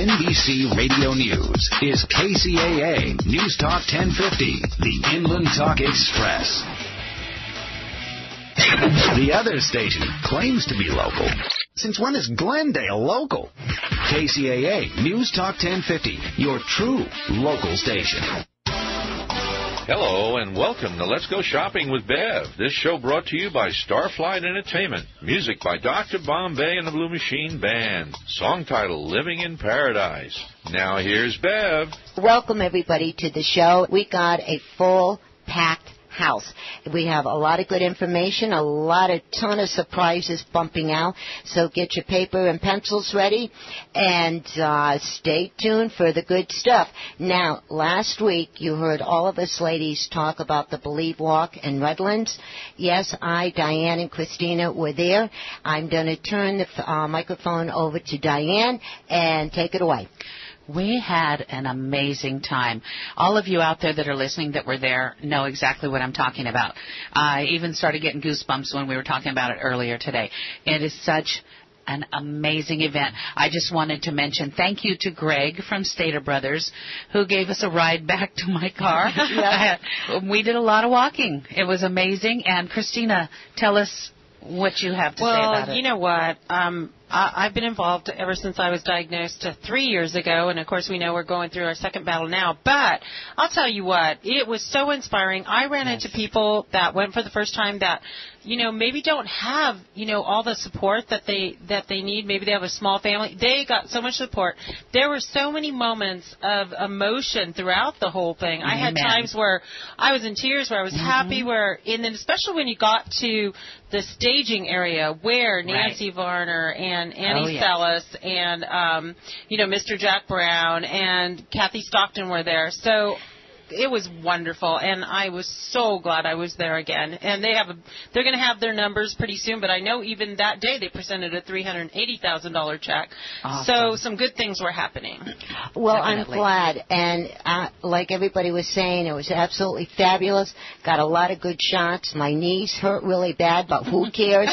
NBC Radio News is KCAA News Talk 1050, the Inland Talk Express. The other station claims to be local. Since when is Glendale local? KCAA News Talk 1050, your true local station. Hello and welcome to Let's Go Shopping with Bev. This show brought to you by Starflight Entertainment. Music by Dr. Bombay and the Blue Machine Band. Song title, Living in Paradise. Now here's Bev. Welcome everybody to the show. We got a full-packed house. We have a lot of good information, a ton of surprises bumping out. So get your paper and pencils ready and stay tuned for the good stuff. Now, last week you heard all of us ladies talk about the Believe Walk in Redlands. Yes, I, Diane, and Christina were there. I'm going to turn the microphone over to Diane and take it away. We had an amazing time. All of you out there that are listening that were there know exactly what I'm talking about. I even started getting goosebumps when we were talking about it earlier today. It is such an amazing event. I just wanted to mention thank you to Greg from Stater Brothers who gave us a ride back to my car. We did a lot of walking. It was amazing. And Christina, tell us what you have to say about it. Well, you know what? I've been involved ever since I was diagnosed 3 years ago, and of course we know we're going through our second battle now. But I'll tell you what, it was so inspiring. I ran into people that went for the first time that, you know, maybe don't have, you know, all the support that they need. Maybe they have a small family. They got so much support. There were so many moments of emotion throughout the whole thing. I had times where I was in tears, where I was happy, and then especially when you got to the staging area where Nancy Varner and Annie Sellis and, you know, Mr. Jack Brown and Kathy Stockton were there. So it was wonderful, and I was so glad I was there again. And they're going to have their numbers pretty soon, but I know even that day they presented a $380,000 check. Awesome. So some good things were happening. Well, Definitely. I'm glad, and like everybody was saying, it was absolutely fabulous. Got a lot of good shots. My knees hurt really bad, but who cares?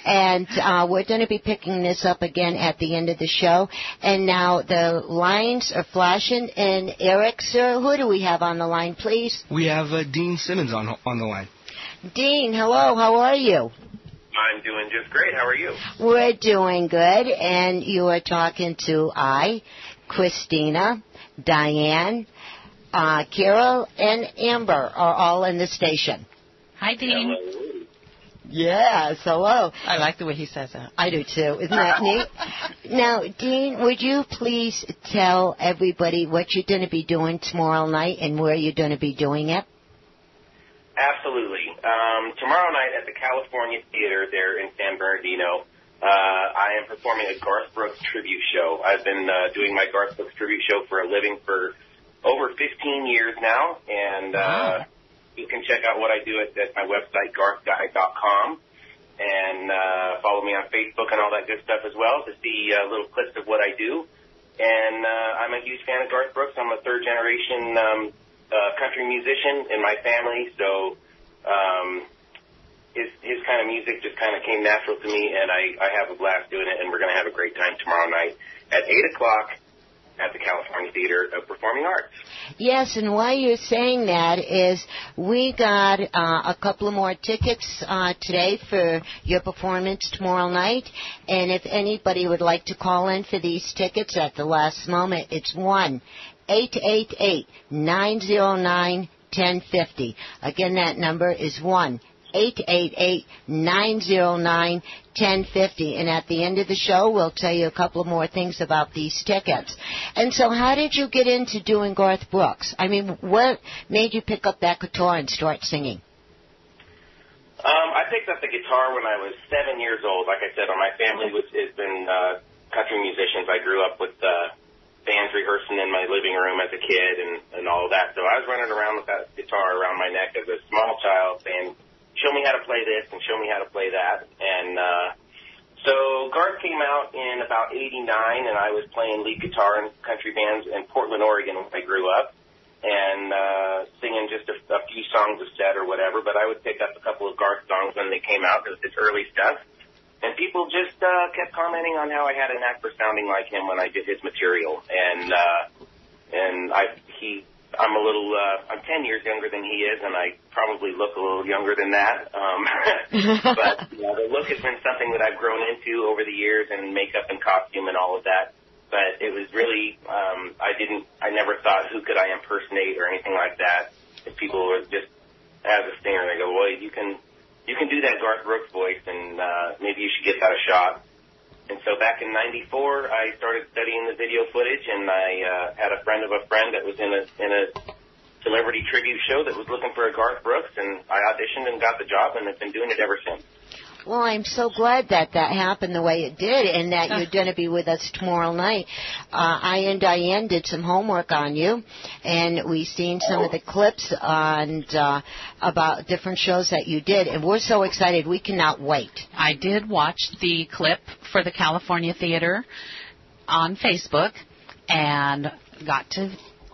And we're going to be picking this up again at the end of the show. And now the lines are flashing. And Eric, sir, who do we have on the line, please? We have Dean Simmons on the line. Dean, hello. How are you? I'm doing just great. How are you? We're doing good. And you are talking to Christina, Diane, Carol, and Amber are all in the station. Hi, Dean. Hello. Yes, hello. I like the way he says that. I do, too. Isn't that neat? Now, Dean, would you please tell everybody what you're going to be doing tomorrow night and where you're going to be doing it? Absolutely. Tomorrow night at the California Theater there in San Bernardino, I am performing a Garth Brooks tribute show. I've been doing my Garth Brooks tribute show for a living for over 15 years now, and you can check out what I do at my website, garthguy.com, and follow me on Facebook and all that good stuff as well to see little clips of what I do. And I'm a huge fan of Garth Brooks. I'm a third-generation country musician in my family, so his kind of music just kind of came natural to me, and I have a blast doing it, and we're going to have a great time tomorrow night at 8 o'clock at the California Theater of Performing Arts. Yes, and why you're saying that is we got a couple of more tickets today for your performance tomorrow night, and if anybody would like to call in for these tickets at the last moment, it's 1-888-909-1050. Again, that number is 1-888-909-1050. And at the end of the show, we'll tell you a couple of more things about these tickets. And so how did you get into doing Garth Brooks? I mean, what made you pick up that guitar and start singing? I picked up the guitar when I was 7 years old. Like I said, my family has been country musicians. I grew up with bands rehearsing in my living room as a kid and all of that. So I was running around with that guitar around my neck as a small child saying, show me how to play this and show me how to play that. And so Garth came out in about 89, and I was playing lead guitar in country bands in Portland, Oregon when I grew up, and singing just a few songs a set or whatever. But I would pick up a couple of Garth songs when they came out, his early stuff. And people just kept commenting on how I had a knack for sounding like him when I did his material. And I'm 10 years younger than he is, and I probably look a little younger than that. But the look has been something that I've grown into over the years, and makeup and costume and all of that. But it was really, I never thought who could I impersonate or anything like that. If people were just as a singer, they go, well, you can do that Garth Brooks voice, and maybe you should give that a shot. And so back in '94, I started studying the video footage, and I had a friend of a friend that was in a celebrity tribute show that was looking for a Garth Brooks, and I auditioned and got the job, and I've been doing it ever since. Well, I'm so glad that happened the way it did, and that you're going to be with us tomorrow night. I and Diane did some homework on you, and we've seen some of the clips on about different shows that you did, and we're so excited. We cannot wait. I did watch the clip for the California Theater on Facebook, and got to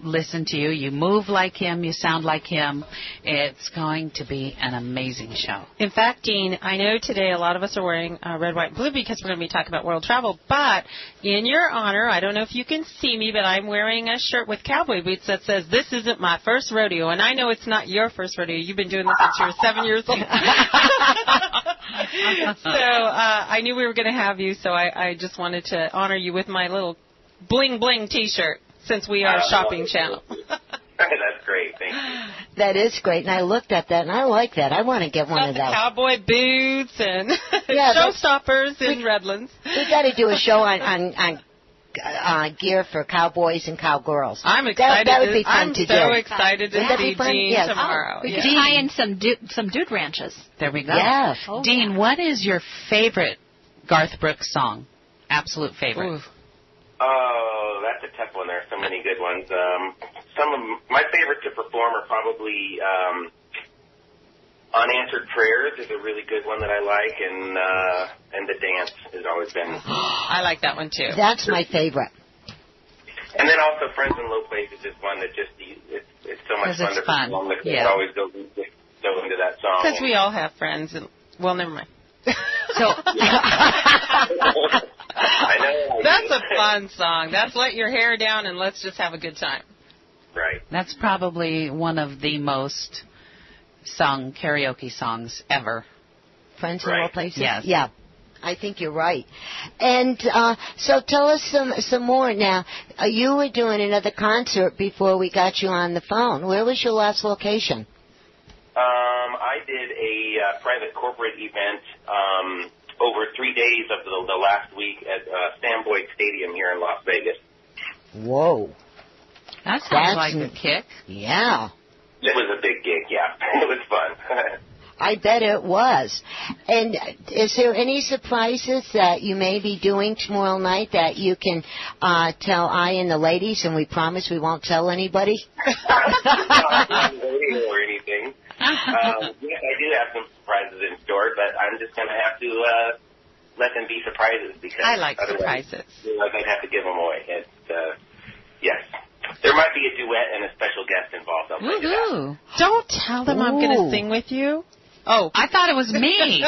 listen to you. You move like him. You sound like him. It's going to be an amazing show. In fact, Dean, I know today a lot of us are wearing red, white, and blue because we're going to be talking about world travel. But in your honor, I don't know if you can see me, but I'm wearing a shirt with cowboy boots that says, "This isn't my first rodeo." And I know it's not your first rodeo. You've been doing this since you were 7 years old. So I knew we were going to have you, so I just wanted to honor you with my little bling bling T-shirt, since we are a shopping channel. That's great. Thank you. That is great, and I looked at that, and I like that. I want to get one of those. Cowboy boots and showstoppers in Redlands. We got to do a show on gear for cowboys and cowgirls. I'm excited. That would be fun to do. I'm so excited to see Dean yes. tomorrow. We could tie in some dude ranches. There we go. Yeah. Oh, Dean, what is your favorite Garth Brooks song? Absolute favorite. Ooh. Oh, that's a tough one. There are so many good ones. Some of my favorite to perform are probably Unanswered Prayers is a really good one that I like, and The Dance has always been. I like that one too. That's my favorite. And then also Friends in Low Places is one that just it's so much fun to perform with. Yeah. It always goes into that song. Because we all have friends. And, well, never mind. So I know. That's a fun song. That's let your hair down and let's just have a good time. Right. that's probably one of the most sung karaoke songs ever. Friends in Low Places? Yes. Yeah. I think you're right. And so tell us some more now. You were doing another concert before we got you on the phone. Where was your last location? I did a private corporate event over 3 days of the last week at Sam Boyd Stadium here in Las Vegas. Whoa. That sounds like a kick. Yeah. It was a big gig, yeah. It was fun. I bet it was. And is there any surprises that you may be doing tomorrow night that you can tell I and the ladies, and we promise we won't tell anybody? Not or anything. Yes, I do have some surprises in store, but I'm just going to have to let them be surprises because I like surprises. I'd have to give them away. Yes. There might be a duet and a special guest involved. I'll tell you that. Don't tell them I'm going to sing with you. Oh, I thought it was me.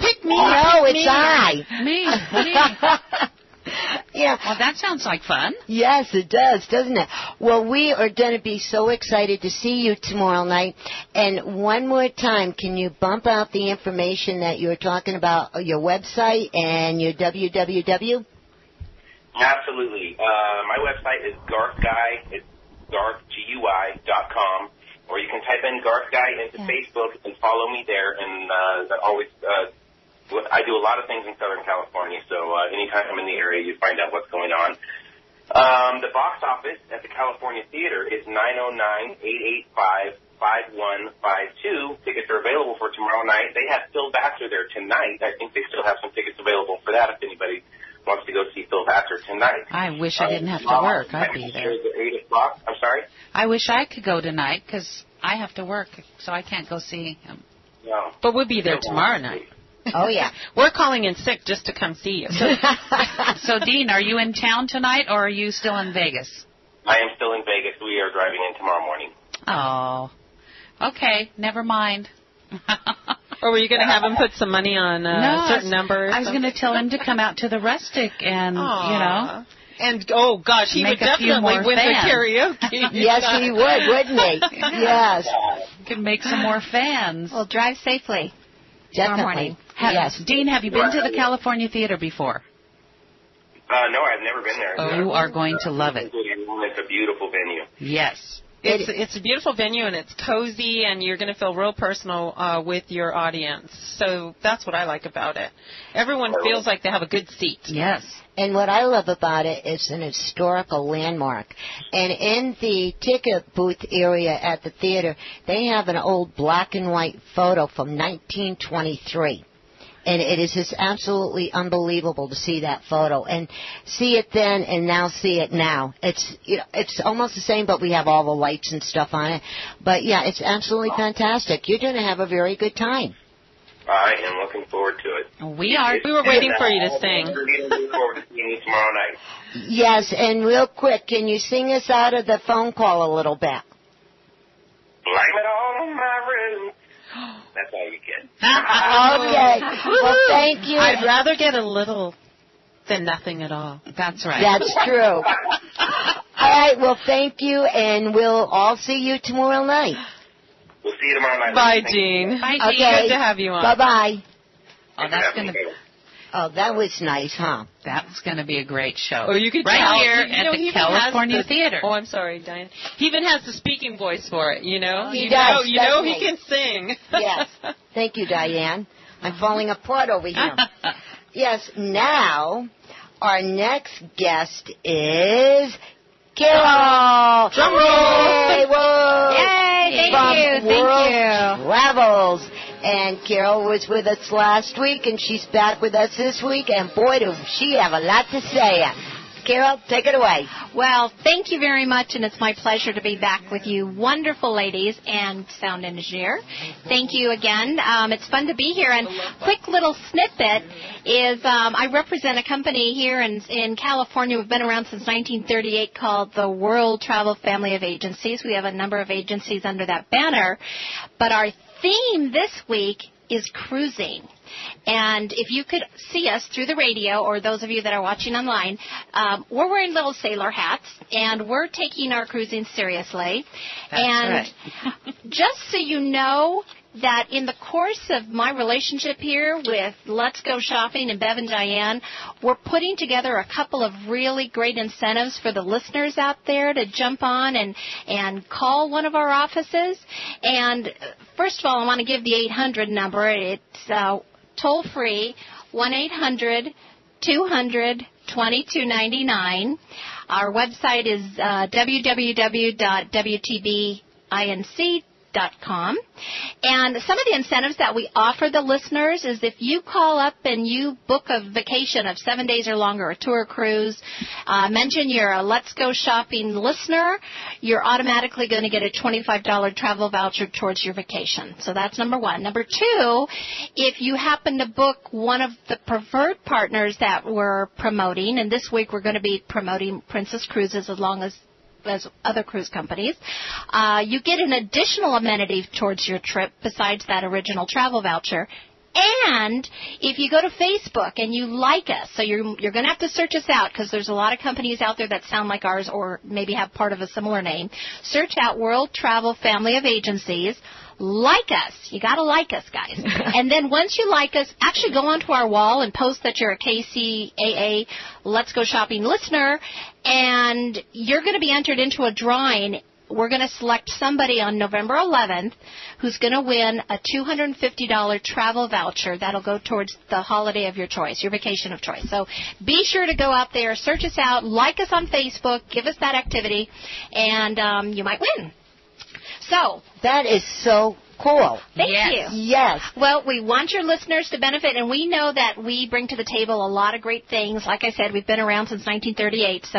Pick me. No, pick it's me. I. Me. Yeah. Well, that sounds like fun. Yes, it does, doesn't it? Well, we are going to be so excited to see you tomorrow night. And one more time, can you bump out the information that you're talking about, your website and your www? Absolutely. My website is GarthGuy. It's GarthGUI.com. Or you can type in Garth Guy into Facebook and follow me there. And I do a lot of things in Southern California, so anytime I'm in the area, you find out what's going on. The box office at the California Theater is 909-885-5152. Tickets are available for tomorrow night. They have Phil Vassar there tonight. I think they still have some tickets available for that if anybody wants to go see Phil Vassar tonight. I wish I didn't have to work. I'd be there. 8 o'clock. I'm sorry? I wish I could go tonight because I have to work, so I can't go see him. No. But we'll be there tomorrow night. Oh, yeah. We're calling in sick just to come see you. So, Dean, are you in town tonight, or are you still in Vegas? I am still in Vegas. We are driving in tomorrow morning. Oh, okay. Never mind. Or were you going to have him put some money on a certain number? I was going to tell him to come out to the Rustic and, And, oh, gosh, he would definitely win the karaoke. Yes, he would, wouldn't he? Yes. Could make some more fans. Well, drive safely. Definitely. Yes. Dean, have you been to the California Theater before? No, I've never been there. Oh, you are going to love it. It's a beautiful venue. Yes. It's a beautiful venue, and it's cozy, and you're going to feel real personal with your audience. So that's what I like about it. Everyone feels like they have a good seat. Yes. And what I love about it is an historical landmark. And in the ticket booth area at the theater, they have an old black and white photo from 1923. And it is just absolutely unbelievable to see that photo and see it then and now see it now. It's almost the same, but we have all the lights and stuff on it. But yeah, it's absolutely fantastic. You're going to have a very good time. I am looking forward to it. We are. We were waiting for you to sing. Looking forward to seeing you tomorrow night. Yes, and real quick, can you sing us out of the phone call a little bit? Blame it all on my room. That's all you get. Okay. Well, thank you. I'd rather get a little than nothing at all. That's right. That's true. All right. Well, thank you, and we'll all see you tomorrow night. We'll see you tomorrow night. Bye, Jean. Bye, Okay. Jean. Good to have you on. Bye-bye. Oh, that's going to be... Oh, that was nice, huh? That's going to be a great show. Or you could right tell, here at the California Theater. Oh, I'm sorry, Diane. He even has the speaking voice for it, you know? He does. You know he can sing. Yes. Thank you, Diane. I'm falling apart over here. Yes, now our next guest is Carol. Drum roll. Yay, whoa. Yay, From thank you. World Travels. And Carol was with us last week, and she's back with us this week, and boy, does she have a lot to say. Carol, take it away. Well, thank you very much, and it's my pleasure to be back with you wonderful ladies and sound engineer. Thank you again. It's fun to be here. And quick little snippet is I represent a company here in California. We've been around since 1938 called the World Travel Family of Agencies. We have a number of agencies under that banner. But our theme this week is cruising. And if you could see us through the radio, or those of you that are watching online, we're wearing little sailor hats, and we're taking our cruising seriously. That's right. Just so you know that in the course of my relationship here with Let's Go Shopping and Bev and Diane, we're putting together a couple of really great incentives for the listeners out there to jump on and call one of our offices. And first of all, I want to give the 800 number. It's toll-free, 1-800-200-2299. Our website is www.wtbinc.com. And some of the incentives that we offer the listeners is if you call up and you book a vacation of 7 days or longer, a tour cruise, mention you're a Let's Go Shopping listener, you're automatically going to get a $25 travel voucher towards your vacation. So that's number one. Number two, if you happen to book one of the preferred partners that we're promoting, and this week we're going to be promoting Princess Cruises as other cruise companies, you get an additional amenity towards your trip besides that original travel voucher. And if you go to Facebook and you like us, so you're going to have to search us out because there's a lot of companies out there that sound like ours or maybe have part of a similar name. Search out World Travel Family of Agencies. Like us. You got to like us, guys. And then once you like us, actually go onto our wall and post that you're a KCAA Let's Go Shopping listener, and you're going to be entered into a drawing. We're going to select somebody on November 11th who's going to win a $250 travel voucher that'll go towards the holiday of your choice, your vacation of choice. So be sure to go out there, search us out, like us on Facebook, give us that activity, and you might win. So that is so cool. Thank you. Yes. Well, we want your listeners to benefit, and we know that we bring to the table a lot of great things. Like I said, we've been around since 1938, so